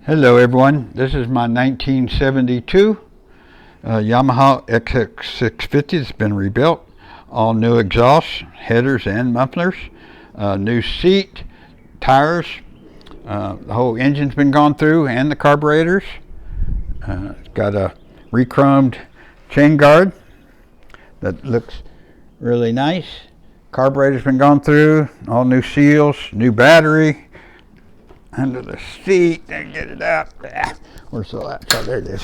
Hello everyone, this is my 1972 Yamaha XS656. It's been rebuilt. All new exhausts, headers and mufflers, new seat, tires, the whole engine's been gone through and the carburetors. It's got a re-chromed chain guard that looks really nice. Carburetor's been gone through, all new seals, new battery. Under the seat, and get it out. Where's the laptop? There it is.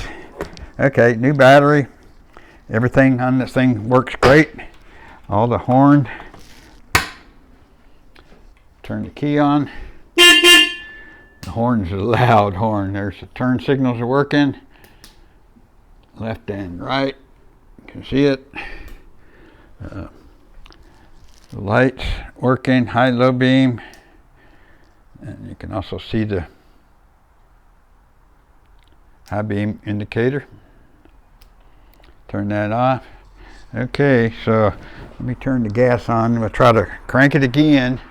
Okay, new battery. Everything on this thing works great. All the horn. Turn the key on. The horn's a loud horn. There's the turn signals are working. Left and right. You can see it. The lights working. High, low beam. And you can also see the high beam indicator. Turn that off. Okay, so let me turn the gas on. We'll try to crank it again.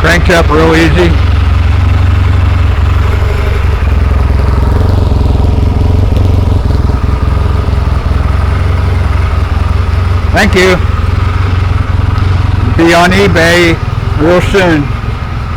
Cranked up real easy. Thank you. Be on eBay real soon.